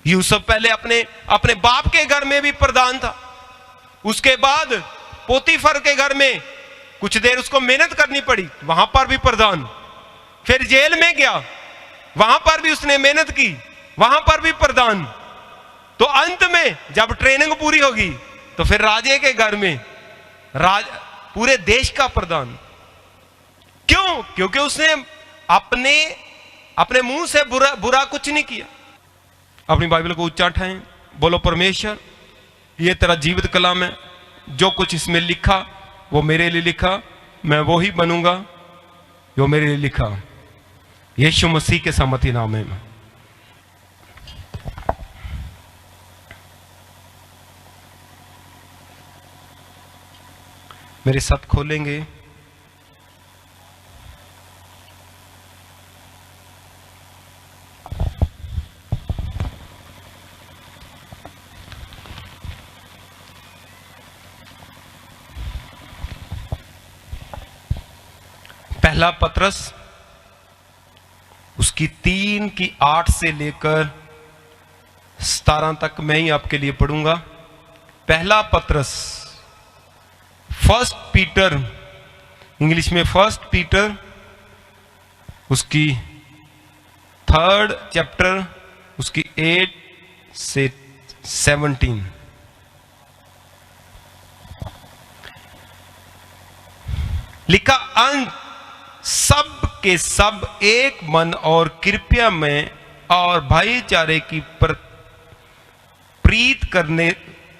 यूसुफ पहले अपने अपने बाप के घर में भी प्रधान था, उसके बाद पोतीफर के घर में कुछ देर उसको मेहनत करनी पड़ी, वहां पर भी प्रधान। फिर जेल में गया, वहां पर भी उसने मेहनत की, वहां पर भी प्रधान। तो अंत में जब ट्रेनिंग पूरी होगी तो फिर राजे के घर में पूरे देश का प्रधान। क्यों? क्योंकि उसने अपने मुंह से बुरा कुछ नहीं किया। अपनी बाइबल को ऊंचा उठाएं, बोलो परमेश्वर ये तेरा जीवित कलाम है, जो कुछ इसमें लिखा वो मेरे लिए लिखा, मैं वो ही बनूंगा जो मेरे लिए लिखा। यीशु मसीह के सामर्थी नाम में। मेरे साथ खोलेंगे पहला पत्रस उसकी 3:8 से लेकर 17 तक मैं ही आपके लिए पढ़ूंगा। पहला पत्रस, फर्स्ट पीटर, इंग्लिश में फर्स्ट पीटर, उसकी 3rd चैप्टर, उसकी 8 से 17। लिखा, अंत सब के सब एक मन और कृपया में और भाईचारे की प्रीत करने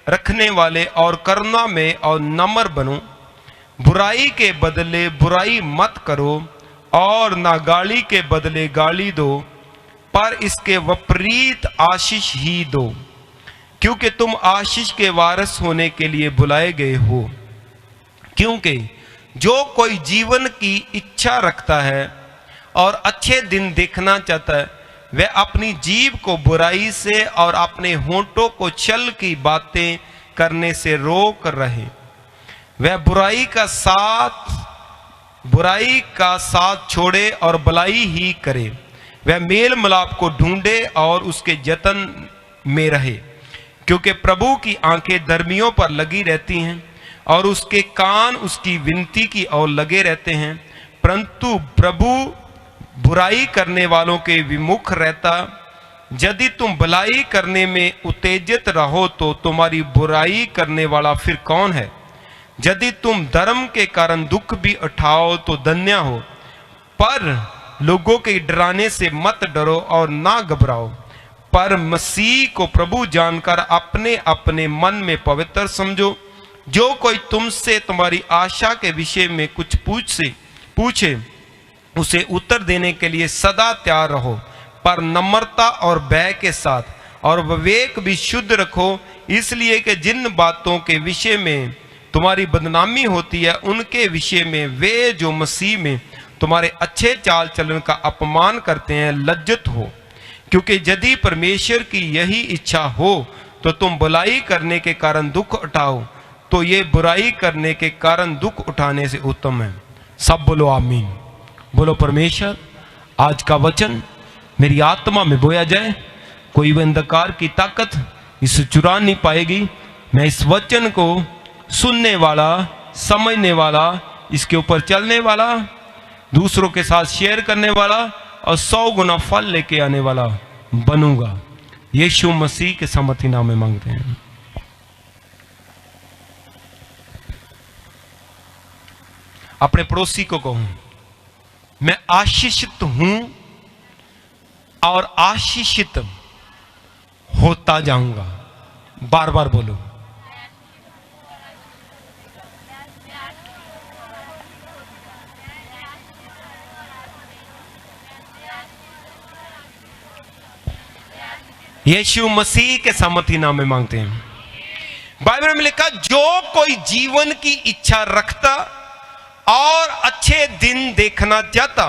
रखने वाले और करुणा में और नम्र बनो, बुराई के बदले बुराई मत करो और ना गाली के बदले गाली दो, पर इसके विपरीत आशीष ही दो, क्योंकि तुम आशीष के वारिस होने के लिए बुलाए गए हो। क्योंकि जो कोई जीवन की इच्छा रखता है और अच्छे दिन देखना चाहता है, वह अपनी जीभ को बुराई से और अपने होंठों को छल की बातें करने से रोक रहे। वह बुराई का साथ छोड़े और भलाई ही करे। वह मेल मिलाप को ढूंढे और उसके जतन में रहे, क्योंकि प्रभु की आंखें धर्मियों पर लगी रहती हैं और उसके कान उसकी विनती की ओर लगे रहते हैं, परंतु प्रभु बुराई करने वालों के विमुख रहता। यदि तुम भलाई करने में उत्तेजित रहो तो तुम्हारी बुराई करने वाला फिर कौन है? यदि तुम धर्म के कारण दुख भी उठाओ तो धन्य हो, पर लोगों के डराने से मत डरो और ना घबराओ, पर मसीह को प्रभु जानकर अपने अपने मन में पवित्र समझो। जो कोई तुमसे तुम्हारी आशा के विषय में कुछ पूछे उसे उत्तर देने के लिए सदा तैयार रहो, पर नम्रता और भय के साथ, और विवेक भी शुद्ध रखो, इसलिए कि जिन बातों के विषय में तुम्हारी बदनामी होती है उनके विषय में वे जो मसीह में तुम्हारे अच्छे चाल चलन का अपमान करते हैं लज्जित हो। क्योंकि यदि परमेश्वर की यही इच्छा हो तो तुम भलाई करने के कारण दुख उठाओ, तो ये बुराई करने के कारण दुख उठाने से उत्तम है। सब बोलो आमीन। बोलो परमेश्वर आज का वचन मेरी आत्मा में बोया जाए, कोई भी अंधकार की ताकत इसे चुरा नहीं पाएगी। मैं इस वचन को सुनने वाला, समझने वाला, इसके ऊपर चलने वाला, दूसरों के साथ शेयर करने वाला और 100 गुना फल लेके आने वाला बनूंगा। यीशु मसीह के सामर्थी नाम में मांगते हैं। अपने पड़ोसी को कहूं, मैं आशीषित हूं और आशीषित होता जाऊंगा। बार बार बोलो। यीशु मसीह के सामर्थी नाम में मांगते हैं। बाइबल में लिखा, जो कोई जीवन की इच्छा रखता और अच्छे दिन देखना चाहता,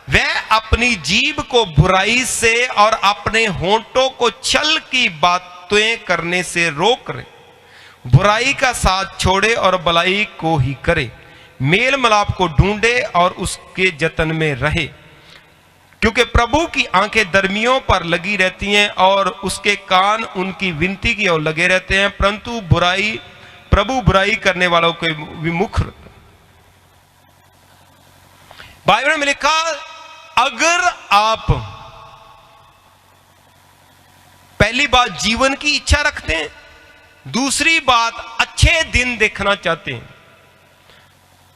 वह अपनी जीभ को बुराई से और अपने होंठों को छल की बातें करने से रोक रहे। बुराई का साथ छोड़े और भलाई को ही करे, मेल मिलाप को ढूंढे और उसके जतन में रहे। क्योंकि प्रभु की आंखें धर्मियों पर लगी रहती हैं और उसके कान उनकी विनती की ओर लगे रहते हैं, परंतु प्रभु बुराई करने वालों को विमुख। बाइबल में लिखा, अगर आप पहली बात जीवन की इच्छा रखते हैं, दूसरी बात अच्छे दिन देखना चाहते हैं,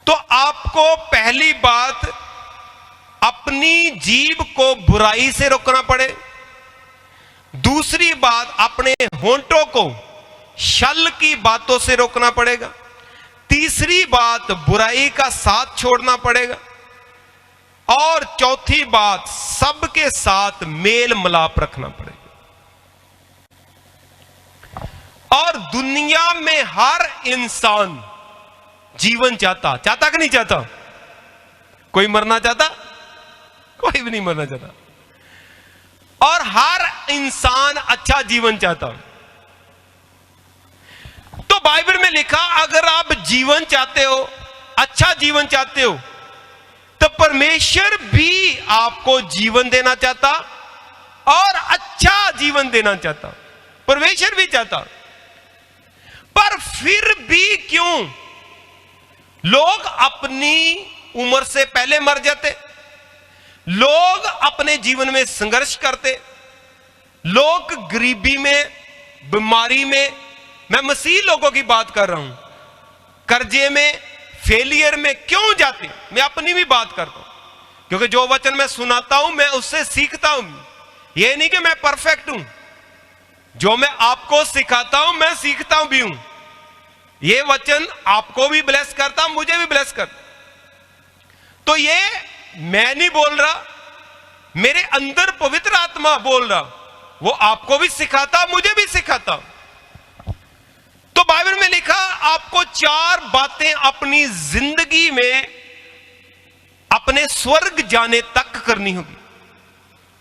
तो आपको पहली बात अपनी जीभ को बुराई से रोकना पड़े, दूसरी बात अपने होंठों को छल की बातों से रोकना पड़ेगा, तीसरी बात बुराई का साथ छोड़ना पड़ेगा, और चौथी बात सबके साथ मेल मिलाप रखना पड़ेगा। और दुनिया में हर इंसान जीवन चाहता कि नहीं चाहता? कोई मरना चाहता? कोई भी नहीं मरना चाहता। और हर इंसान अच्छा जीवन चाहता। तो बाइबल में लिखा, अगर आप जीवन चाहते हो, अच्छा जीवन चाहते हो, तो परमेश्वर भी आपको जीवन देना चाहता और अच्छा जीवन देना चाहता। परमेश्वर भी चाहता, पर फिर भी क्यों लोग अपनी उम्र से पहले मर जाते, लोग अपने जीवन में संघर्ष करते, लोग गरीबी में, बीमारी में, मैं मसीह लोगों की बात कर रहा हूं, कर्जे में, फेलियर में क्यों जाते? मैं अपनी भी बात करता हूं, क्योंकि जो वचन मैं सुनाता हूं मैं उससे सीखता हूं। यह नहीं कि मैं परफेक्ट हूं, जो मैं आपको सिखाता हूं मैं सीखता हूं भी हूं। यह वचन आपको भी ब्लेस करता, मुझे भी ब्लेस करता। तो ये मैं नहीं बोल रहा, मेरे अंदर पवित्र आत्मा बोल रहा, वो आपको भी सिखाता, मुझे भी सिखाता। तो बाइबल में लिखा, आपको 4 बातें अपनी जिंदगी में अपने स्वर्ग जाने तक करनी होगी।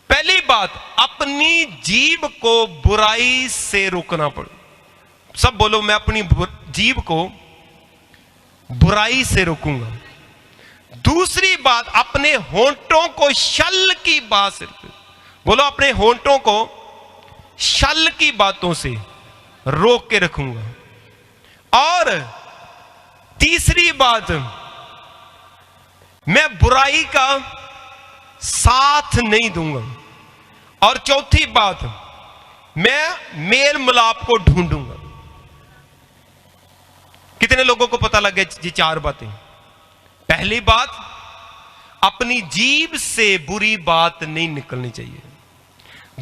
पहली बात, अपनी जीभ को बुराई से रोकना पड़े। सब बोलो, मैं अपनी जीभ को बुराई से रोकूंगा। दूसरी बात, अपने होंठों को छल की बात से, बोलो अपने होंठों को छल की बातों से रोक के रखूंगा। और तीसरी बात, मैं बुराई का साथ नहीं दूंगा। और चौथी बात, मैं मेल मिलाप को ढूंढूंगा। कितने लोगों को पता लग गया ये 4 बातें? पहली बात, अपनी जीभ से बुरी बात नहीं निकलनी चाहिए।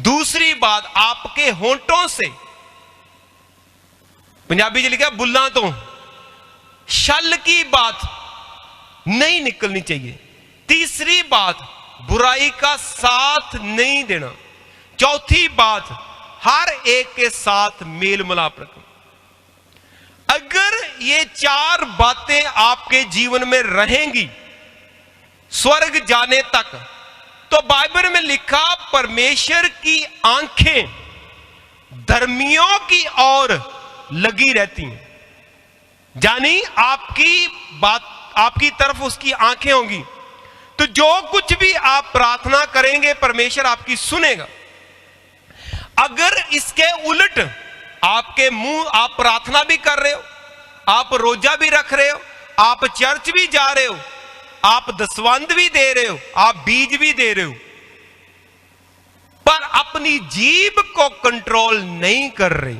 दूसरी बात, आपके होंठों से, पंजाबी जी लिखा बुल्ला तो, छल की बात नहीं निकलनी चाहिए। तीसरी बात, बुराई का साथ नहीं देना। चौथी बात, हर एक के साथ मेल मिलाप रखना। अगर ये 4 बातें आपके जीवन में रहेंगी स्वर्ग जाने तक, तो बाइबल में लिखा, परमेश्वर की आंखें धर्मियों की ओर लगी रहती हैं। यानी आपकी तरफ उसकी आंखें होंगी, तो जो कुछ भी आप प्रार्थना करेंगे परमेश्वर आपकी सुनेगा। अगर इसके उलट आपके मुंह, आप प्रार्थना भी कर रहे हो, आप रोजा भी रख रहे हो, आप चर्च भी जा रहे हो, आप दसवंध भी दे रहे हो, आप बीज भी दे रहे हो, पर अपनी जीभ को कंट्रोल नहीं कर रहे,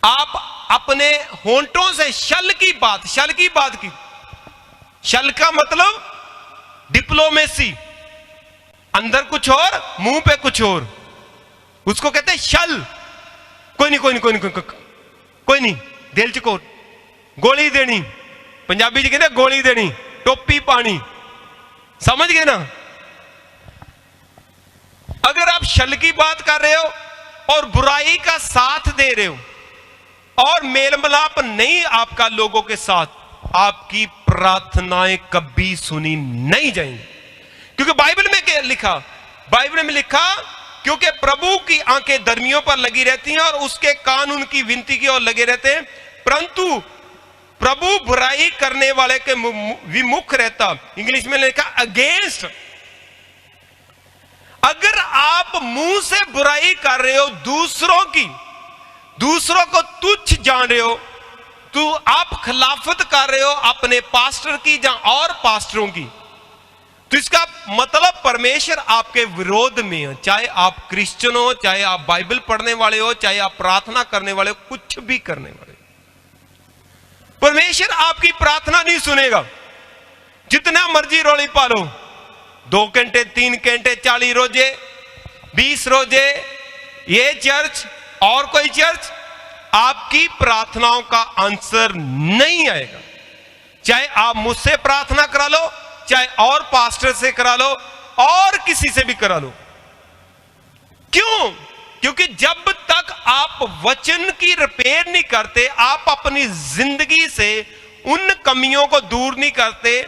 आप अपने होंठों से छल की बात की, छल का मतलब डिप्लोमेसी, अंदर कुछ और मुंह पे कुछ और, उसको कहते हैं छल। कोई नहीं, दिल च गोली देनी, पंजाबी जी कहते हैं गोली देनी, टोपी पानी, समझ गए ना? अगर आप छल की बात कर रहे हो और बुराई का साथ दे रहे हो और मेल मिलाप नहीं आपका लोगों के साथ, आपकी प्रार्थनाएं कभी सुनी नहीं जाएंगी। क्योंकि बाइबल में लिखा, क्योंकि प्रभु की आंखें धर्मियों पर लगी रहती हैं और उसके कान उनकी विनती की ओर लगे रहते हैं, परंतु प्रभु बुराई करने वाले के विमुख रहता। इंग्लिश में लिखा अगेंस्ट। अगर आप मुंह से बुराई कर रहे हो दूसरों की, दूसरों को तुच्छ जान रहे हो, तो आप खिलाफत कर रहे हो अपने पास्टर की या और पास्टरों की, तो इसका मतलब परमेश्वर आपके विरोध में है। चाहे आप क्रिश्चियन हो, चाहे आप बाइबल पढ़ने वाले हो, चाहे आप प्रार्थना करने वाले हो, कुछ भी करने वाले हो, परमेश्वर आपकी प्रार्थना नहीं सुनेगा। जितना मर्जी रोली पालो, 2 घंटे 3 घंटे 40 रोजे 20 रोजे, ये चर्च और कोई चर्च, आपकी प्रार्थनाओं का आंसर नहीं आएगा। चाहे आप मुझसे प्रार्थना करा लो, चाहे और पास्टर से करा लो, और किसी से भी करा लो। क्यों? क्योंकि जब तक आप वचन की रिपेयर नहीं करते, आप अपनी जिंदगी से उन कमियों को दूर नहीं करते,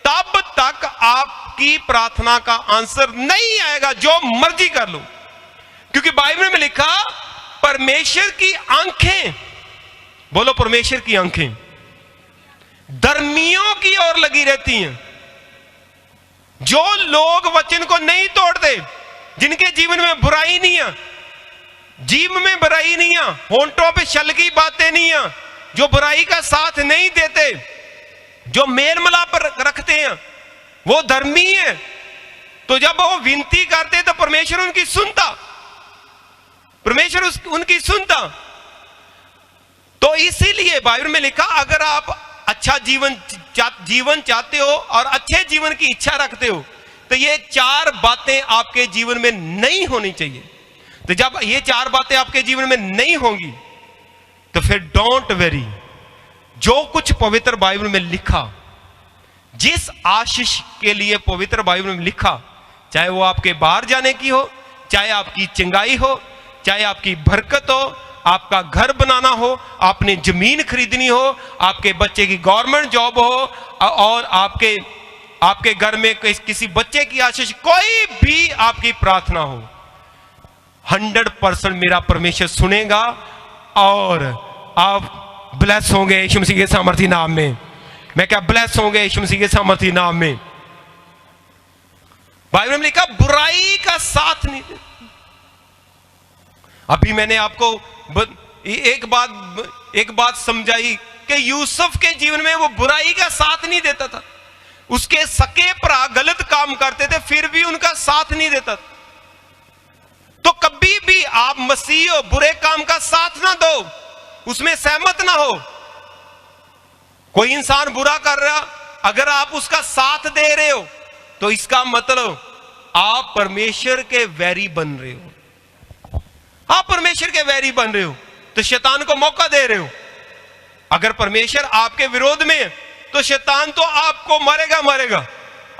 तब तक आपकी प्रार्थना का आंसर नहीं आएगा, जो मर्जी कर लो। क्योंकि बाइबल में लिखा, परमेश्वर की आंखें, बोलो परमेश्वर की आंखें धर्मियों की ओर लगी रहती हैं। जो लोग वचन को नहीं तोड़ते, जिनके जीवन में बुराई नहीं है, जीव में बुराई नहीं है, होंठों पे छल की बातें नहीं है, जो बुराई का साथ नहीं देते, जो मेल मिलाप रखते हैं, वो धर्मी है। तो जब वो विनती करते तो परमेश्वर उनकी सुनता, परमेश्वर उनकी सुनता। तो इसीलिए बाइबल में लिखा, अगर आप अच्छा जीवन चाहते हो और अच्छे जीवन की इच्छा रखते हो, तो ये 4 बातें आपके जीवन में नहीं होनी चाहिए। तो जब ये 4 बातें आपके जीवन में नहीं होंगी, तो फिर डोंट वेरी, जो कुछ पवित्र बाइबल में लिखा, जिस आशीष के लिए पवित्र बाइबल में लिखा, चाहे वो आपके बाहर जाने की हो, चाहे आपकी चंगाई हो, चाहे आपकी बरकत हो, आपका घर बनाना हो, आपने जमीन खरीदनी हो, आपके बच्चे की गवर्नमेंट जॉब हो, और आपके घर में किसी बच्चे की आशीष, कोई भी आपकी प्रार्थना हो, 100% मेरा परमेश्वर सुनेगा और आप ब्लेस होंगे यीशु मसीह के सामर्थी नाम में। मैं क्या ब्लेस होंगे यीशु मसीह के सामर्थी नाम में। बाइबल में लिखा, बुराई का साथ नहीं। अभी मैंने आपको एक बात समझाई कि यूसुफ के जीवन में वो बुराई का साथ नहीं देता था। उसके सके भरा गलत काम करते थे, फिर भी उनका साथ नहीं देता था। तो कभी भी आप मसीह हो, बुरे काम का साथ ना दो, उसमें सहमत ना हो। कोई इंसान बुरा कर रहा, अगर आप उसका साथ दे रहे हो, तो इसका मतलब आप परमेश्वर के वैरी बन रहे हो। आप परमेश्वर के वैरी बन रहे हो, तो शैतान को मौका दे रहे हो। अगर परमेश्वर आपके विरोध में है, तो शैतान तो आपको मारेगा,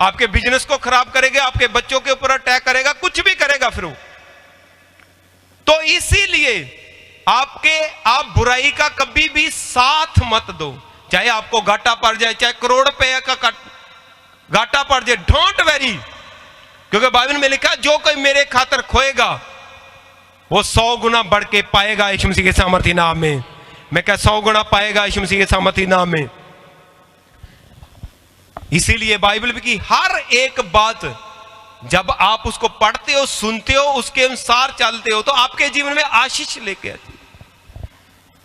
आपके बिजनेस को खराब करेगा, आपके बच्चों के ऊपर अटैक करेगा, कुछ भी करेगा फिर वो। तो इसीलिए आप बुराई का कभी भी साथ मत दो, चाहे आपको घाटा पड़ जाए, चाहे करोड़ रुपए का घाटा पड़ जाए, डोंट वेरी। क्योंकि बाइबल में लिखा, जो कोई मेरे खातिर खोएगा, वो 100 गुना बढ़ के पाएगा यीशु मसीह के सामर्थी नाम में। मैं क्या 100 गुना पाएगा यीशु मसीह के सामर्थी नाम में। इसीलिए बाइबल की हर एक बात जब आप उसको पढ़ते हो, सुनते हो, उसके अनुसार चलते हो, तो आपके जीवन में आशीष लेके आती है।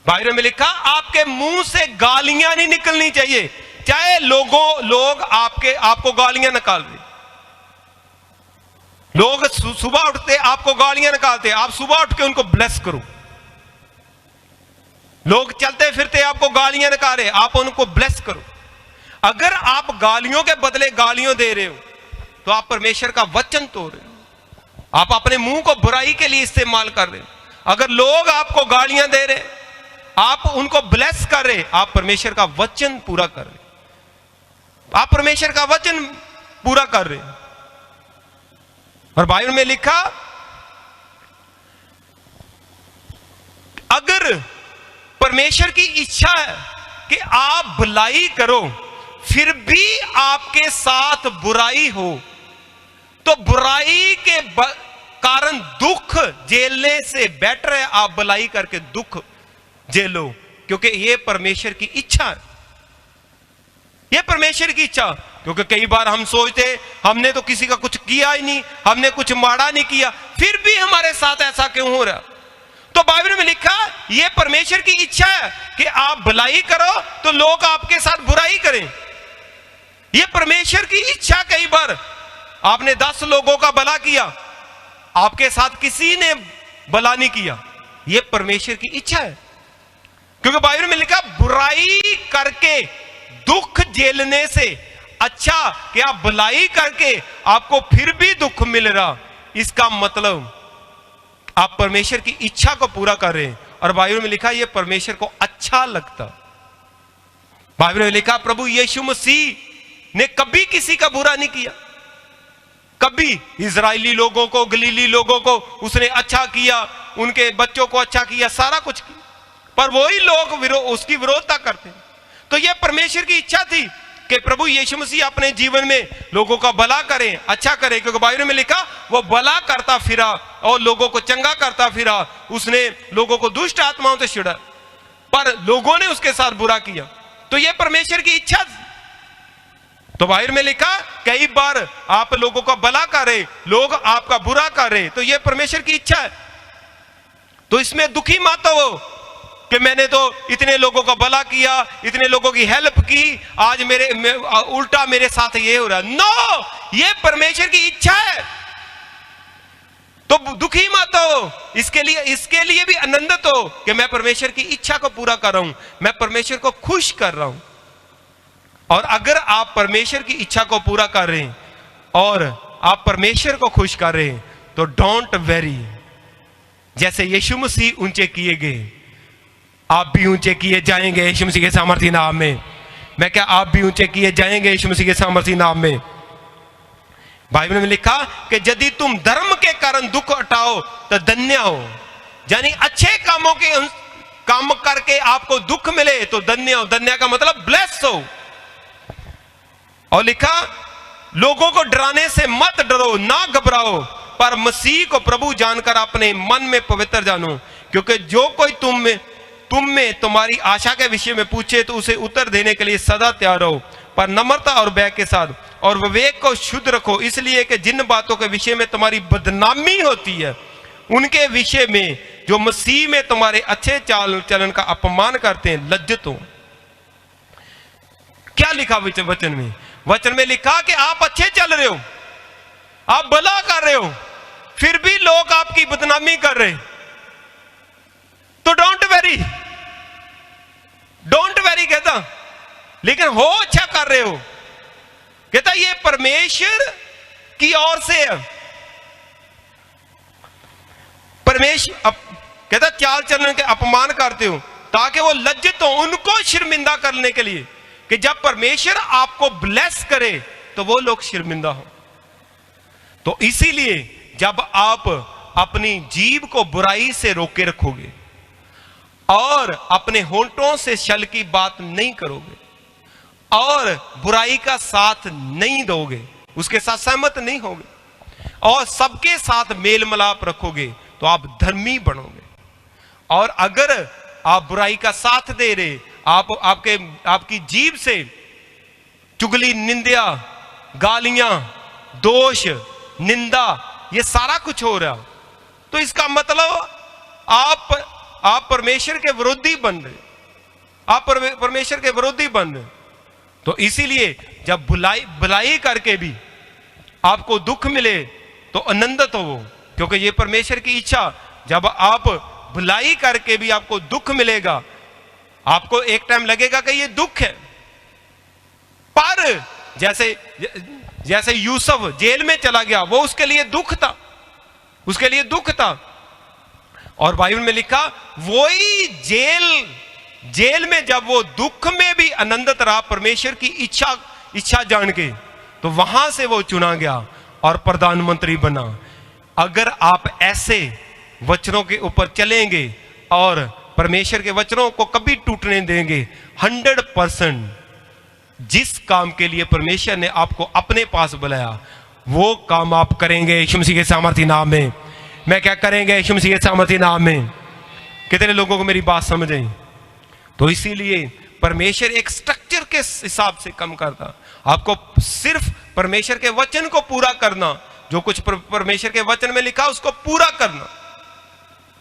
बाइबल में लिखा, आपके मुंह से गालियां नहीं निकलनी चाहिए, चाहे लोग आपको गालियां निकाल रहे। लोग सुबह उठते आपको गालियां निकालते, आप सुबह उठ के उनको ब्लेस करो। लोग चलते फिरते आपको गालियां निकाल रहे, आप उनको ब्लेस करो। अगर आप गालियों के बदले गालियां दे रहे हो, तो आप परमेश्वर का वचन तोड़ रहे हो, आप अपने मुंह को बुराई के लिए इस्तेमाल कर रहे हो। अगर लोग आपको गालियां दे रहे, आप उनको ब्लेस कर रहे, आप परमेश्वर का वचन पूरा कर रहे, आप परमेश्वर का वचन पूरा कर रहे। और बाइबल में लिखा, अगर परमेश्वर की इच्छा है कि आप भलाई करो, फिर भी आपके साथ बुराई हो, तो बुराई के कारण दुख झेलने से बेटर है आप भलाई करके दुख झेलो, क्योंकि यह परमेश्वर की इच्छा है। ये परमेश्वर की इच्छा। क्योंकि कई बार हम सोचते हमने तो किसी का कुछ किया ही नहीं, हमने कुछ माड़ा नहीं किया, फिर भी हमारे साथ ऐसा क्यों हो रहा। तो बाइबल में लिखा ये परमेश्वर की इच्छा है कि आप भलाई करो तो लोग आपके साथ बुराई करें। ये परमेश्वर की इच्छा। कई बार आपने 10 लोगों का भला किया, आपके साथ किसी ने भला नहीं किया, ये परमेश्वर की इच्छा है। क्योंकि बाइबल में लिखा बुराई करके दुख झेलने से अच्छा कि आप भलाई करके आपको फिर भी दुख मिल रहा, इसका मतलब आप परमेश्वर की इच्छा को पूरा कर रहे हैं। और बाइबल में लिखा यह परमेश्वर को अच्छा लगता। बाइबल में लिखा प्रभु यीशु मसीह ने कभी किसी का बुरा नहीं किया, कभी इजरायली लोगों को, गलीली लोगों को उसने अच्छा किया, उनके बच्चों को अच्छा किया, सारा कुछ किया, पर वही लोग उसकी विरोधता करते। तो यह परमेश्वर की इच्छा थी कि प्रभु यीशु मसीह अपने जीवन में लोगों का भला करें, अच्छा करें। क्योंकि बाइबल में लिखा वो भला करता फिरा और लोगों को चंगा करता फिरा, उसने लोगों को दुष्ट आत्माओं से छुड़ा, पर लोगों ने उसके साथ बुरा किया। तो यह परमेश्वर की इच्छा। तो बाइबल में लिखा कई बार आप लोगों का भला करे, लोग आपका बुरा करे, तो यह परमेश्वर की इच्छा है। तो इसमें दुखी मत हो कि मैंने तो इतने लोगों का भला किया, इतने लोगों की हेल्प की, आज उल्टा मेरे साथ ये हो रहा। नो, ये परमेश्वर की इच्छा है। तो दुखी मत हो, इसके लिए भी आनंदित हो कि मैं परमेश्वर की इच्छा को पूरा कर रहा हूं, मैं परमेश्वर को खुश कर रहा हूं। और अगर आप परमेश्वर की इच्छा को पूरा कर रहे हैं और आप परमेश्वर को खुश कर रहे हैं तो डोंट वेरी। जैसे यीशु मसीह ऊंचे किए गए, आप भी ऊंचे किए जाएंगे यीशु मसीह के सामर्थी नाम में। मैं क्या आप भी ऊंचे किए जाएंगे यीशु मसीह के सामर्थी नाम में। बाइबल में लिखा कि यदि तुम धर्म के कारण दुख उठाओ तो धन्य हो, यानी अच्छे कामों के काम करके आपको दुख मिले तो धन्य हो। धन्य का मतलब ब्लेस हो। और लिखा लोगों को डराने से मत डरो, ना घबराओ, पर मसीह को प्रभु जानकर अपने मन में पवित्र जानो। क्योंकि जो कोई तुम में तुम्हारी आशा के विषय में पूछे तो उसे उत्तर देने के लिए सदा तैयार रहो, पर नम्रता और भय के साथ, और विवेक को शुद्ध रखो, इसलिए कि जिन बातों के विषय में तुम्हारी बदनामी होती है उनके विषय में जो मसीह में तुम्हारे अच्छे चाल चलन का अपमान करते हैं लज्जित हो। क्या लिखा वचन में? वचन में लिखा कि आप अच्छे चल रहे हो, आप भला कर रहे हो, फिर भी लोग आपकी बदनामी कर रहे, तो डोंट वेरी कहता, लेकिन हो अच्छा कर रहे हो। कहता ये परमेश्वर की ओर से है। परमेश्वर कहता चाल चलन के अपमान करते हो ताकि वो लज्जित हो, उनको शर्मिंदा करने के लिए, कि जब परमेश्वर आपको ब्लेस करे तो वो लोग शर्मिंदा हो। तो इसीलिए जब आप अपनी जीभ को बुराई से रोके रखोगे और अपने होंठों से छल की बात नहीं करोगे और बुराई का साथ नहीं दोगे, उसके साथ सहमत नहीं होगे और सबके साथ मेल मिलाप रखोगे तो आप धर्मी बनोगे। और अगर आप बुराई का साथ दे रहे, आपकी जीभ से चुगली, निंदा, गालियां, दोष, निंदा, ये सारा कुछ हो रहा, तो इसका मतलब आप परमेश्वर के विरोधी बन रहे, आप परमेश्वर के विरोधी बन रहे। तो इसीलिए जब भलाई करके भी आपको दुख मिले तो आनंदित हो, क्योंकि ये परमेश्वर की इच्छा। जब आप भलाई करके भी आपको दुख मिलेगा, आपको एक टाइम लगेगा कि ये दुख है, पर जैसे यूसुफ जेल में चला गया, वो उसके लिए दुख था, उसके लिए दुख था। और बाइबल में लिखा वही जेल में जब वो दुख में भी आनंदित रहा परमेश्वर की इच्छा जान के, तो वहां से वो चुना गया और प्रधानमंत्री बना। अगर आप ऐसे वचनों के ऊपर चलेंगे और परमेश्वर के वचनों को कभी टूटने देंगे, 100% जिस काम के लिए परमेश्वर ने आपको अपने पास बुलाया वो काम आप करेंगे यीशु मसीह के सामर्थी नाम में। मैं क्या करेंगे यीशु मसीह के सामर्थी नाम में? कितने लोगों को मेरी बात समझ आई? तो इसीलिए परमेश्वर एक स्ट्रक्चर के हिसाब से काम करता। आपको सिर्फ परमेश्वर के वचन को पूरा करना, जो कुछ परमेश्वर के वचन में लिखा उसको पूरा करना।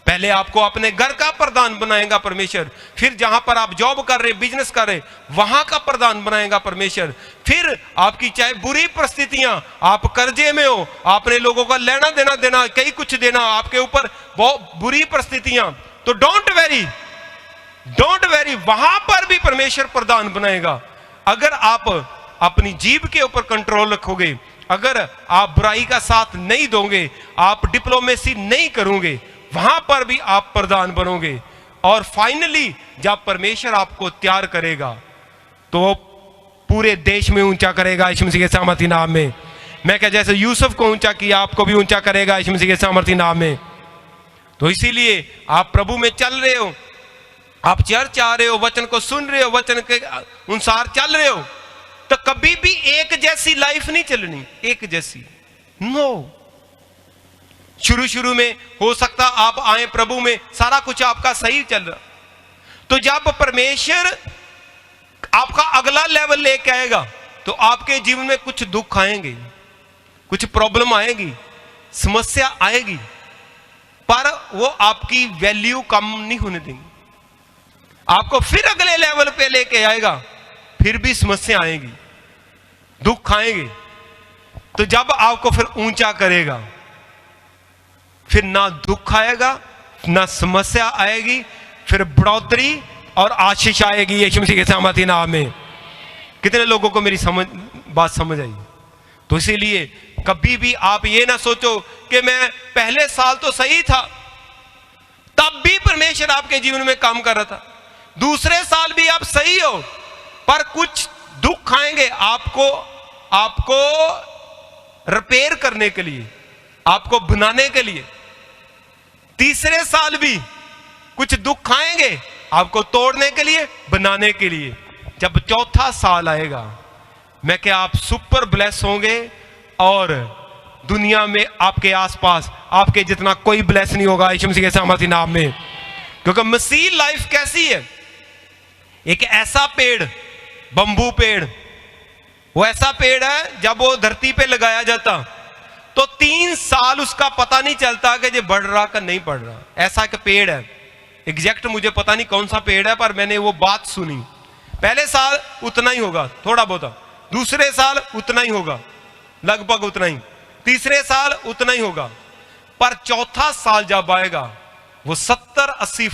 पहले आपको अपने घर का प्रधान बनाएगा परमेश्वर, फिर जहां पर आप जॉब कर रहे, बिजनेस कर रहे, वहां का प्रधान बनाएगा परमेश्वर। फिर आपकी चाहे बुरी परिस्थितियां, आप कर्जे में हो, आपने लोगों का लेना देना कई कुछ देना, आपके ऊपर बहुत बुरी परिस्थितियां, तो डोंट वेरी, वहां पर भी परमेश्वर प्रधान बनाएगा। अगर आप अपनी जीभ के ऊपर कंट्रोल रखोगे, अगर आप बुराई का साथ नहीं दोगे, आप डिप्लोमेसी नहीं करोगे, वहां पर भी आप प्रधान बनोगे। और फाइनली जब परमेश्वर आपको तैयार करेगा तो पूरे देश में ऊंचा करेगा यीशु मसीह के सामर्थी नाम में। मैं क्या, जैसे यूसुफ को ऊंचा किया, आपको भी ऊंचा करेगा यीशु मसीह के सामर्थी नाम में। तो इसीलिए आप प्रभु में चल रहे हो, आप चर्च आ रहे हो, वचन को सुन रहे हो, वचन के अनुसार चल रहे हो, तो कभी भी एक जैसी लाइफ नहीं चलनी, एक जैसी नो। शुरू में हो सकता आप आए प्रभु में, सारा कुछ आपका सही चल रहा, तो जब परमेश्वर आपका अगला लेवल लेके आएगा तो आपके जीवन में कुछ दुख आएंगे, कुछ प्रॉब्लम आएगी, समस्या आएगी, पर वो आपकी वैल्यू कम नहीं होने देंगी। आपको फिर अगले लेवल पे लेके आएगा, फिर भी समस्या आएगी, दुख आएंगे। तो जब आपको फिर ऊंचा करेगा, फिर ना दुख आएगा, ना समस्या आएगी, फिर बढ़ोतरी और आशीष आएगी यीशु मसीह के सामर्थी नाम में। कितने लोगों को मेरी बात समझ आई? तो इसीलिए कभी भी आप ये ना सोचो कि मैं पहले साल तो सही था, तब भी परमेश्वर आपके जीवन में काम कर रहा था, दूसरे साल भी आप सही हो, पर कुछ दुख आएंगे आपको रिपेयर करने के लिए, आपको बनाने के लिए। तीसरे साल भी कुछ दुख आएंगे आपको तोड़ने के लिए, बनाने के लिए। जब चौथा साल आएगा, मैं क्या, आप सुपर ब्लेस होंगे और दुनिया में आपके आसपास आपके जितना कोई ब्लेस नहीं होगा यीशु मसीह के सामर्थी नाम में। क्योंकि मसीह लाइफ कैसी है, एक ऐसा पेड़, बंबू पेड़, वो ऐसा पेड़ है जब वो धरती पे लगाया जाता तो 3 साल उसका पता नहीं चलता कि ये बढ़ रहा का नहीं बढ़ रहा। ऐसा एक पेड़ है, एग्जैक्ट मुझे पता नहीं कौन सा पेड़ है, पर मैंने वो बात सुनी। पहले साल उतना ही होगा, थोड़ा बहुत, दूसरे साल उतना ही होगा, लगभग उतना ही, तीसरे साल उतना ही होगा, पर चौथा साल जब आएगा वो 70-80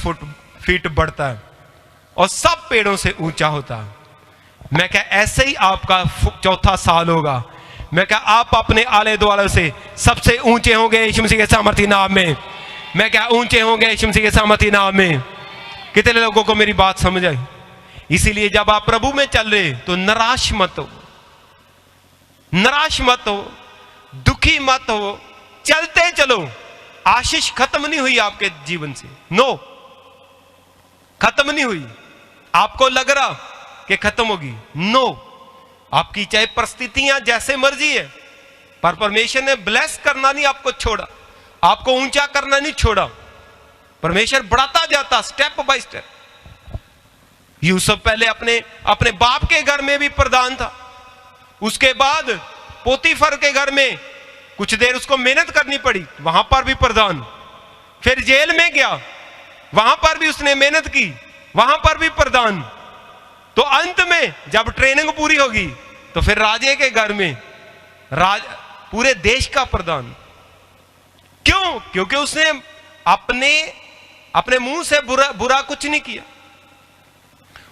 फीट बढ़ता है और सब पेड़ों से ऊंचा होता है। मैं क्या, ऐसे ही आपका चौथा साल होगा। मैं क्या, आप अपने आले द्वारों से सबसे ऊंचे होंगे यीशु मसीह के सामर्थी नाम में। मैं क्या, ऊंचे होंगे यीशु मसीह के सामर्थी नाम में। कितने लोगों को मेरी बात समझ आई? इसीलिए जब आप प्रभु में चल रहे तो निराश मत हो, निराश मत हो, दुखी मत हो, चलते चलो। आशीष खत्म नहीं हुई आपके जीवन से, नो, खत्म नहीं हुई। आपको लग रहा कि खत्म होगी, नो। आपकी चाहे परिस्थितियां जैसे मर्जी है, पर परमेश्वर ने ब्लेस करना नहीं आपको छोड़ा, आपको ऊंचा करना नहीं छोड़ा। परमेश्वर बढ़ाता जाता स्टेप बाय स्टेप। यूसुफ पहले अपने बाप के घर में भी प्रधान था, उसके बाद पोतीफर के घर में कुछ देर उसको मेहनत करनी पड़ी, वहां पर भी प्रधान। फिर जेल में गया, वहां पर भी उसने मेहनत की, वहां पर भी प्रधान। तो अंत में जब ट्रेनिंग पूरी होगी तो फिर राजे के घर में पूरे देश का प्रधान। क्यों? क्योंकि उसने अपने मुंह से बुरा कुछ नहीं किया,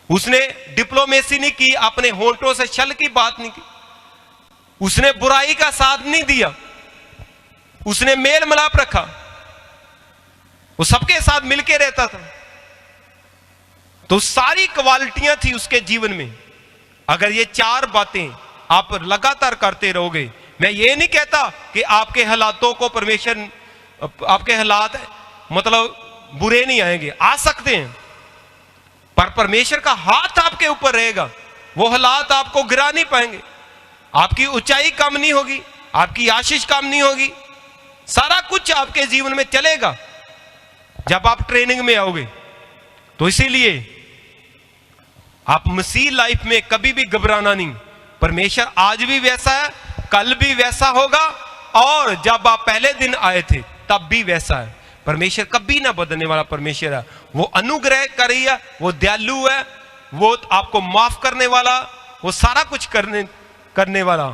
उसने डिप्लोमेसी नहीं की, अपने होंठों से छल की बात नहीं की, उसने बुराई का साथ नहीं दिया, उसने मेल मिलाप रखा, वो सबके साथ मिलके रहता था। तो सारी क्वालिटियां थी उसके जीवन में। अगर ये 4 बातें आप लगातार करते रहोगे, मैं ये नहीं कहता कि आपके हालातों को परमेश्वर, आपके हालात मतलब बुरे नहीं आएंगे, आ सकते हैं, पर परमेश्वर का हाथ आपके ऊपर रहेगा, वो हालात आपको गिरा नहीं पाएंगे, आपकी ऊंचाई कम नहीं होगी, आपकी आशीष कम नहीं होगी, सारा कुछ आपके जीवन में चलेगा जब आप ट्रेनिंग में आओगे। तो इसीलिए आप मसीह लाइफ में कभी भी घबराना नहीं। परमेश्वर आज भी वैसा है, कल भी वैसा होगा, और जब आप पहले दिन आए थे तब भी वैसा है। परमेश्वर कभी ना बदलने वाला परमेश्वर है। वो अनुग्रह करी है, वो दयालु है, वो आपको माफ करने वाला, वो सारा कुछ करने वाला।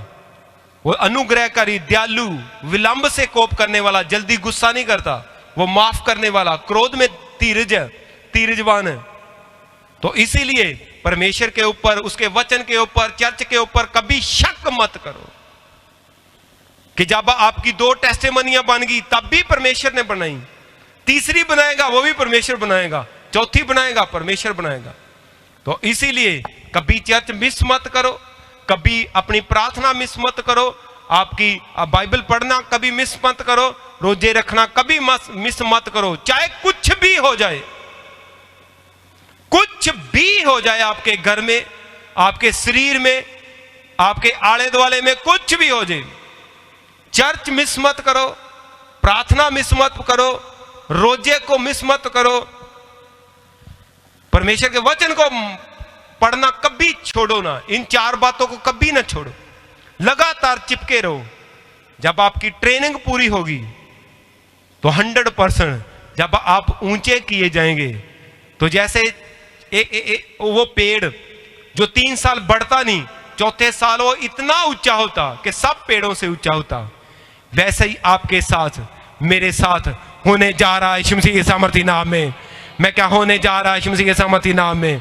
वो अनुग्रहकारी, दयालु, विलंब से कोप करने वाला, जल्दी गुस्सा नहीं करता, वो माफ करने वाला, क्रोध में धीरजवान है। तो इसीलिए परमेश्वर के ऊपर, उसके वचन के ऊपर, चर्च के ऊपर कभी शक मत करो कि जब आपकी 2 टेस्टिमनियां बन गई तब भी परमेश्वर ने बनाई, तीसरी बनाएगा वो भी परमेश्वर बनाएगा, चौथी बनाएगा परमेश्वर बनाएगा। तो इसीलिए कभी चर्च मिस मत करो, कभी अपनी प्रार्थना मिस मत करो, आपकी बाइबल पढ़ना कभी मिस मत करो, रोजे रखना कभी मिस मत करो। चाहे कुछ भी हो जाए, कुछ भी हो जाए, आपके घर में, आपके शरीर में, आपके आले दुआले में कुछ भी हो जाए, चर्च मिस मत करो, प्रार्थना मिस मत करो, रोजे को मिस मत करो, परमेश्वर के वचन को पढ़ना कभी छोड़ो ना। इन 4 बातों को कभी ना छोड़ो, लगातार चिपके रहो। जब आपकी ट्रेनिंग पूरी होगी तो 100% जब आप ऊंचे किए जाएंगे, तो जैसे वो पेड़ जो 3 साल बढ़ता नहीं, चौथे साल वो इतना ऊंचा होता कि सब पेड़ों से ऊंचा होता, वैसे ही आपके साथ, मेरे साथ होने जा रहा है यीशु मसीह के सामर्थी नाम में। मैं क्या होने जा रहा है यीशु मसीह के सामर्थी नाम में।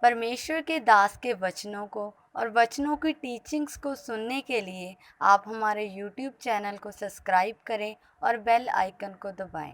परमेश्वर के दास के वचनों को और वचनों की टीचिंग्स को सुनने के लिए आप हमारे YouTube चैनल को सब्सक्राइब करें और बेल आइकन को दबाएं।